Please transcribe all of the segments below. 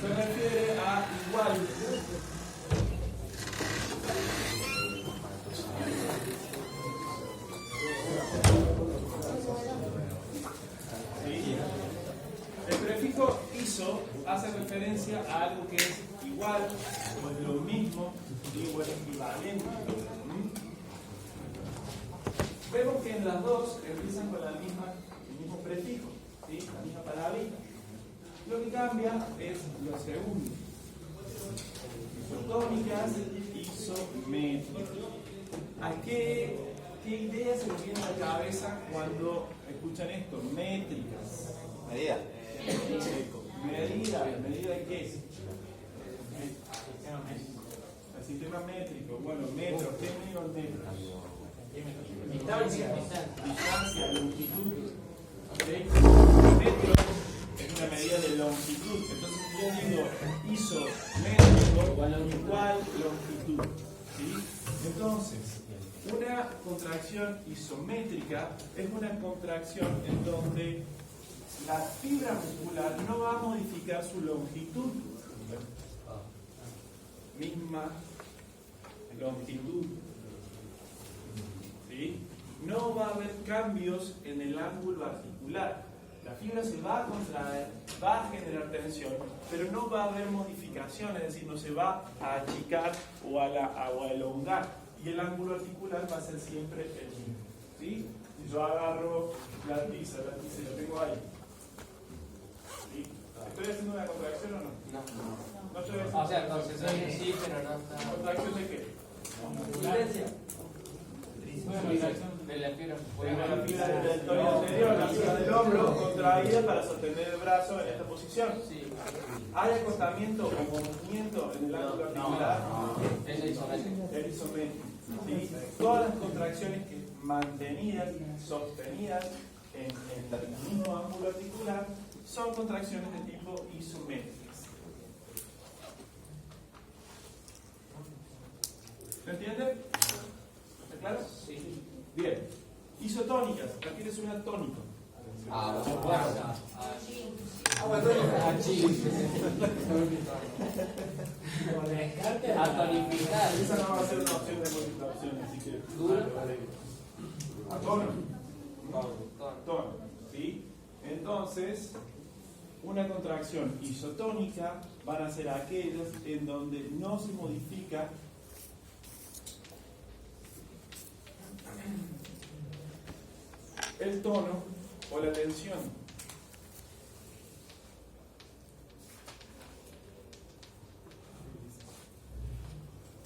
Se refiere a igual. ¿Sí? El prefijo iso hace referencia a algo que es igual, o es lo mismo, o es equivalente. Vemos que en las dos empiezan con el mismo prefijo, ¿sí? La misma palabrita. Lo que cambia es lo segundo. Isotónicas, isométricas. ¿A qué idea se les viene a la cabeza cuando escuchan esto? Métricas. Medida. ¿Medida de qué es? El sistema métrico. Bueno, metros. ¿Qué mido el metro? Distancia, longitud. ¿Okay? Metro es una medida de longitud. Entonces, si yo digo isométrico igual longitud. ¿Sí? Entonces, una contracción isométrica es una contracción en donde la fibra muscular no va a modificar su longitud. Misma longitud. ¿Sí? No va a haber cambios en el ángulo articular. La fibra se va a contraer, va a generar tensión, pero no va a haber modificación, es decir, no se va a achicar o a elongar. Y el ángulo articular va a ser siempre el mismo. ¿Sí? Si yo agarro la tiza lo tengo ahí. ¿Sí? ¿Estoy haciendo una contracción o no? No estoy haciendo. O sea, contracción sí, pero no está. ¿Contracción de qué? Silencio. De la fibra. La fibra del deltoide anterior, la fibra del hombro contraída para sostener el brazo en esta posición. Sí. ¿Hay acotamiento o movimiento en el ángulo articular? Es isométrico. Es isométrico. ¿Sí? Todas las contracciones que mantenidas, sostenidas en el mismo ángulo articular son contracciones de tipo isométricas. ¿Se entiende? ¿Está claro? Sí. Bien. Isotónicas. Aquí es una tónica. A tonificar. Esa no va a ser una opción de múltiples opciones, así que. ¿Dura? A tono. Tono. ¿Sí? Entonces, una contracción isotónica van a ser aquellas en donde no se modifica el tono o la tensión.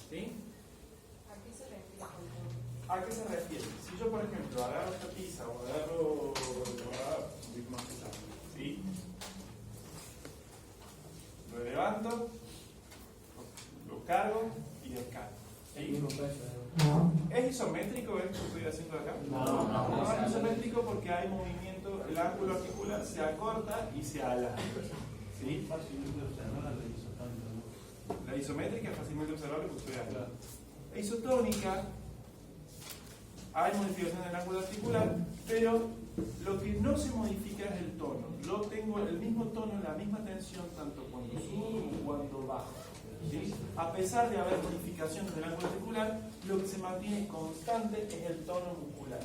¿Sí? ¿A qué se refiere? Si yo, por ejemplo, agarro esta pizza o agarro ¿sí? Lo levanto, lo cargo y descargo. ¿Sí? ¿Es isométrico esto que estoy haciendo acá? No es isométrico porque hay movimiento, el ángulo articular se acorta y se alarga. ¿Sí? La isométrica es fácilmente observable porque estoy acá. La isotónica, hay modificación del ángulo articular, pero lo que no se modifica es el tono. Yo tengo el mismo tono, la misma tensión, tanto cuando subo como cuando bajo. ¿Sí? A pesar de haber modificaciones del ángulo articular, lo que se mantiene constante es el tono muscular.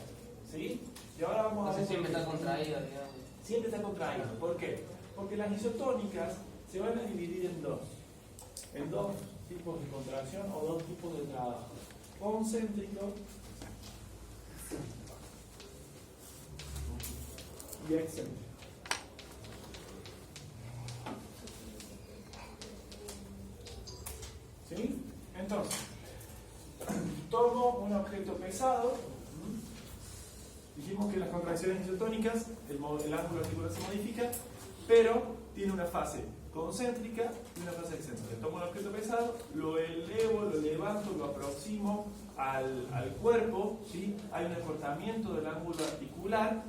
¿Sí? Y ahora vamos a ver. Siempre está contraído, digamos. Siempre está contraído. ¿Por qué? Porque las isotónicas se van a dividir en dos tipos de contracción o dos tipos de trabajo. Concéntrico y excéntrico. ¿Sí? Entonces, tomo un objeto pesado. Dijimos que las contracciones isotónicas, el ángulo articular se modifica, pero tiene una fase concéntrica y una fase excéntrica. Tomo un objeto pesado, lo elevo, lo levanto, lo aproximo al cuerpo, ¿sí? Hay un acortamiento del ángulo articular,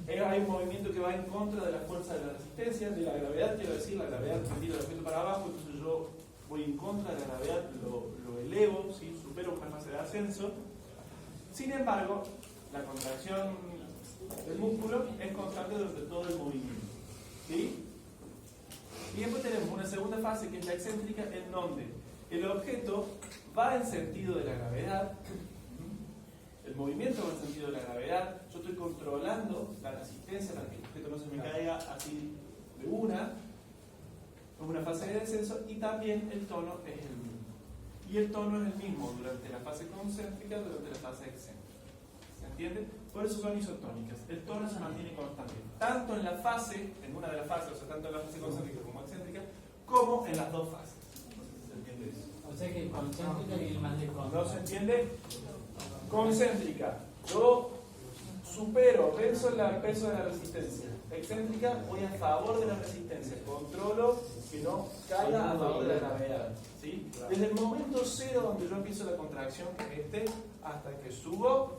hay un movimiento que va en contra de la fuerza de la resistencia, de la gravedad, quiero decir, la gravedad que tira el objeto para abajo, entonces yo voy en contra de la gravedad, lo elevo, ¿sí? Supero una fase de ascenso. Sin embargo, la contracción del músculo es constante durante todo el movimiento. ¿Sí? Y después tenemos una segunda fase que es la excéntrica, en donde el objeto va en sentido de la gravedad, el movimiento va en sentido de la gravedad, yo estoy controlando la resistencia para que el objeto no se me caiga así de una, en una fase de descenso, y también el tono es el mismo. Y el tono es el mismo durante la fase concéntrica, durante la fase excéntrica. ¿Se entiende? Por eso son isotónicas. El tono se mantiene constante, tanto en la fase, en una de las fases, o sea, tanto en la fase concéntrica como excéntrica, como en las dos fases. No sé si se entiende eso. O sea que concéntrica viene más de contra. ¿No se entiende? Concéntrica, yo supero, venzo el peso de la resistencia. Excéntrica, voy a favor de la resistencia, controlo que no caiga a favor de la gravedad. ¿Sí? Desde el momento cero donde yo empiezo la contracción, hasta que subo,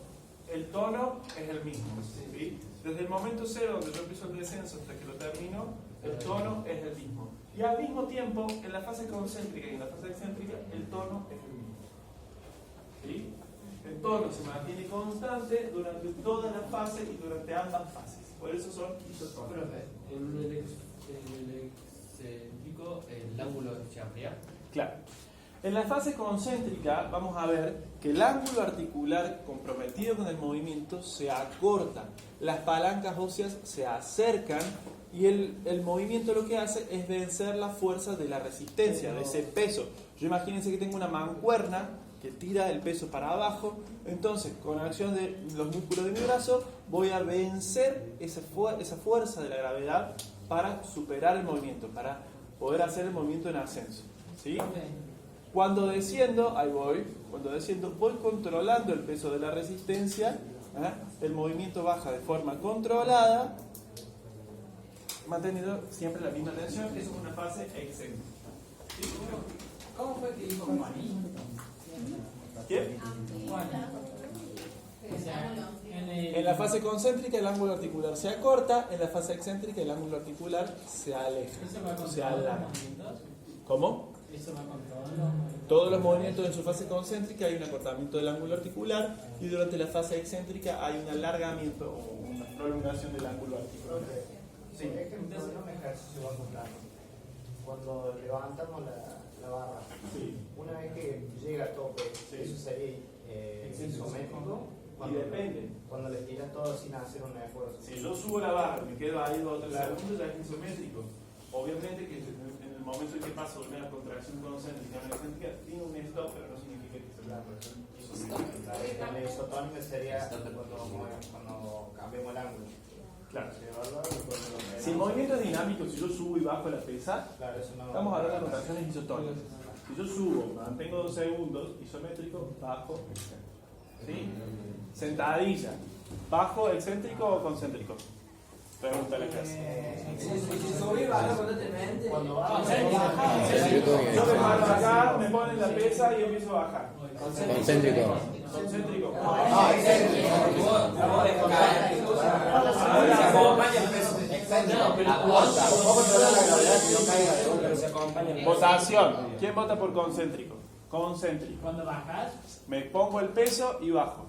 el tono es el mismo. ¿Sí? Desde el momento cero donde yo empiezo el descenso hasta que lo termino, el tono es el mismo. Y al mismo tiempo, en la fase concéntrica y en la fase excéntrica, el tono es el mismo. ¿Sí? El tono se mantiene constante durante toda la fase y durante ambas fases. Por eso son isotónicos. En el excéntrico el ángulo se amplía. Claro. En la fase concéntrica vamos a ver que el ángulo articular comprometido con el movimiento se acorta, las palancas óseas se acercan y el movimiento lo que hace es vencer la fuerza de la resistencia, de ese peso. Yo imagínense que tengo una mancuerna que tira el peso para abajo, entonces con acción de los músculos de mi brazo voy a vencer esa fuerza de la gravedad para superar el movimiento, para poder hacer el movimiento en ascenso. ¿Sí? Cuando desciendo, voy controlando el peso de la resistencia, el movimiento baja de forma controlada, manteniendo siempre la misma tensión. Eso es una fase excéntrica. ¿Sí? ¿Cómo fue que dijo Juaní? ¿Qué? O sea, En la fase concéntrica el ángulo articular se acorta, en la fase excéntrica el ángulo articular se aleja, ¿Eso va con se todos los alarga. movimientos? ¿Cómo? ¿Eso va con todos los movimientos? Todos los movimientos en su fase concéntrica hay un acortamiento del ángulo articular y durante la fase excéntrica hay un alargamiento o una prolongación del ángulo articular. Sí, por ejemplo, en un ejercicio bajo plano, cuando levantamos la barra, Sí. una vez que llega a tope, Sí. eso sería isométrico. Y depende. Cuando le tiras todo sin hacer un esfuerzo. Si yo subo la barra y me quedo ahí 2 o 3 segundos, ya es isométrico. Obviamente que en el momento en que paso de una contracción concéntrica a una excéntrica, tiene un stop, pero no significa que se la La isotónica sería cuando cambiamos el ángulo. Claro. Si Si el movimiento es dinámico, si yo subo y bajo la pesa, claro, eso no, estamos hablando de rotaciones isotónicas. Si yo subo, mantengo 2 segundos, isométrico, bajo, excéntrico. ¿Sí? Sentadilla, bajo, excéntrico o concéntrico. Pregunta la clase. Si subí, baja constantemente. Cuando baja, Yo me paro acá, me ponen la pesa y empiezo a bajar. Concéntrico. Concéntrico. Votación. ¿Quién vota por concéntrico? Concéntrico. Cuando bajas, Me pongo el peso y bajo.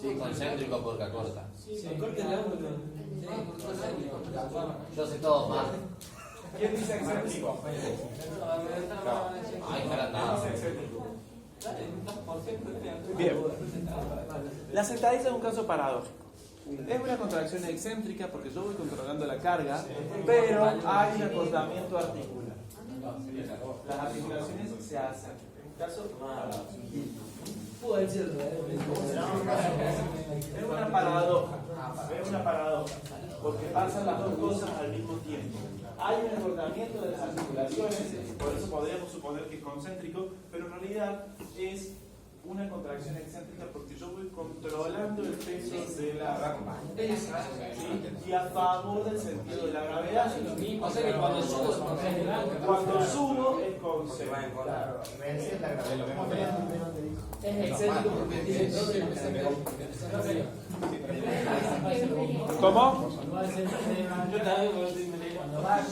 Sí, concéntrico porque acorta. Se corta el ángulo. Yo sé todo más. ¿Quién dice excéntrico? Ay, para nada. ¿Quién dice excéntrico? Bien. La sentadilla es un caso paradójico. Es una contracción excéntrica porque yo voy controlando la carga, pero hay un acortamiento articular. Las articulaciones se hacen. En un caso paradójico. Puede ser Es una paradoja. Es una paradoja. Porque pasan las dos cosas al mismo tiempo. Hay un acortamiento de las articulaciones, por eso podríamos suponer que es concéntrico, pero en realidad es una contracción excéntrica porque yo voy controlando el peso de la rampa. ¿Sí? Y a favor del sentido de la gravedad. O sea que cuando subo, Cuando subo es concéntrico. claro, vencer la gravedad. es excéntrico porque tiene todo el ¿Cómo? cuando va a ser Yo también cuando estoy cuando bajas,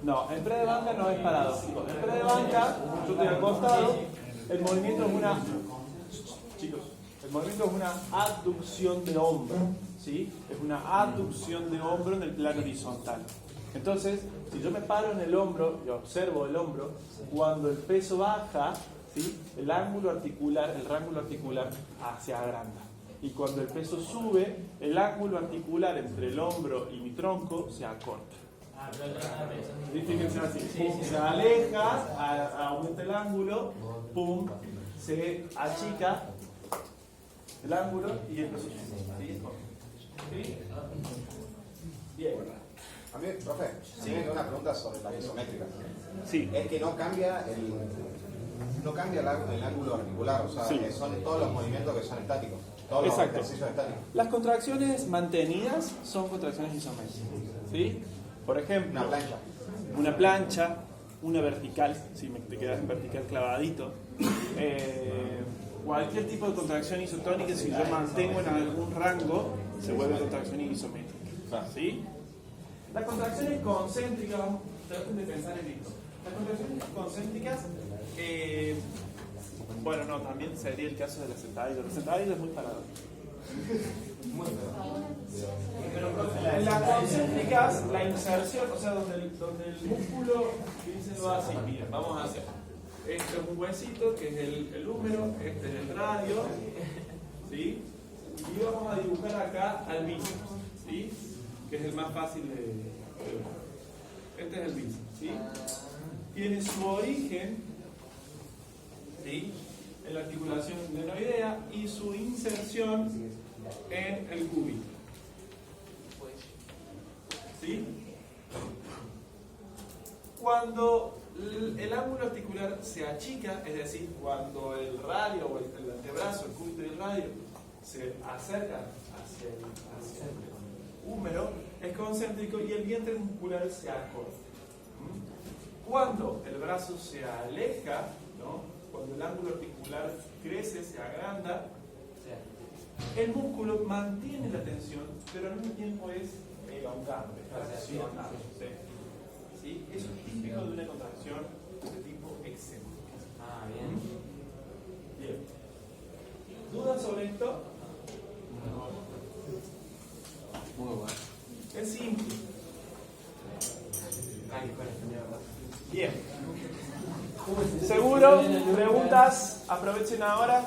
No, en pre de banca no es paradójico. En pre de banca, yo estoy al costado, el movimiento es una. Chicos, el El movimiento es una abducción de hombro, ¿sí? Es una abducción de hombro en el plano horizontal. Entonces, si yo me paro en el hombro y observo el hombro, cuando el peso baja, ¿sí? El rango articular se agranda. Y cuando el peso sube, el ángulo articular entre el hombro y mi tronco se acorta. ¿Sí? Fíjense así, pum, se aleja, aumenta el ángulo, pum, se achica el ángulo y el peso sube. ¿Sí? Bien. A mí, profe, sí, me queda una pregunta sobre la isométrica. Sí. Es que no cambia el ángulo articular, o sea, Sí. son todos los movimientos que son estáticos, todos los Exacto. ejercicios estáticos. Las contracciones mantenidas son contracciones isométricas. ¿Sí? Por ejemplo, Una plancha. una vertical, si te quedas en vertical clavadito. Cualquier tipo de contracción isotónica, si yo mantengo en algún rango, se vuelve contracción isométrica. ¿Sí? Las contracciones concéntricas, traten de pensar en esto. Las contracciones concéntricas, bueno, no, también sería el caso de la sentadilla. La sentadilla es muy paradójico. En las concéntricas, la inserción, o sea, donde el músculo, piénsenlo así, miren, vamos a hacer. Este es un huesito que es el húmero, este es el radio, ¿sí? Y vamos a dibujar acá al bíceps, ¿sí? Que es el más fácil de ver. Este es el bíceps, ¿sí? Tiene su origen, ¿sí? En la articulación glenoidea y su inserción en el cúbito. ¿Sí? Cuando el ángulo articular se achica, es decir, cuando el radio o el antebrazo, el cúbito y el radio se acercan hacia el húmero, es concéntrico y el vientre muscular se acorta. Cuando el brazo se aleja, ¿no? Cuando el ángulo articular crece, se agranda, el músculo mantiene la tensión, pero al mismo tiempo es elongado, traccionado. ¿Sí? Eso es típico de una contracción de tipo excéntrica. Ah, bien. Bien. ¿Dudas sobre esto? Muy bueno. Es simple. Bien. ¿Seguro? ¿Preguntas? Aprovechen ahora.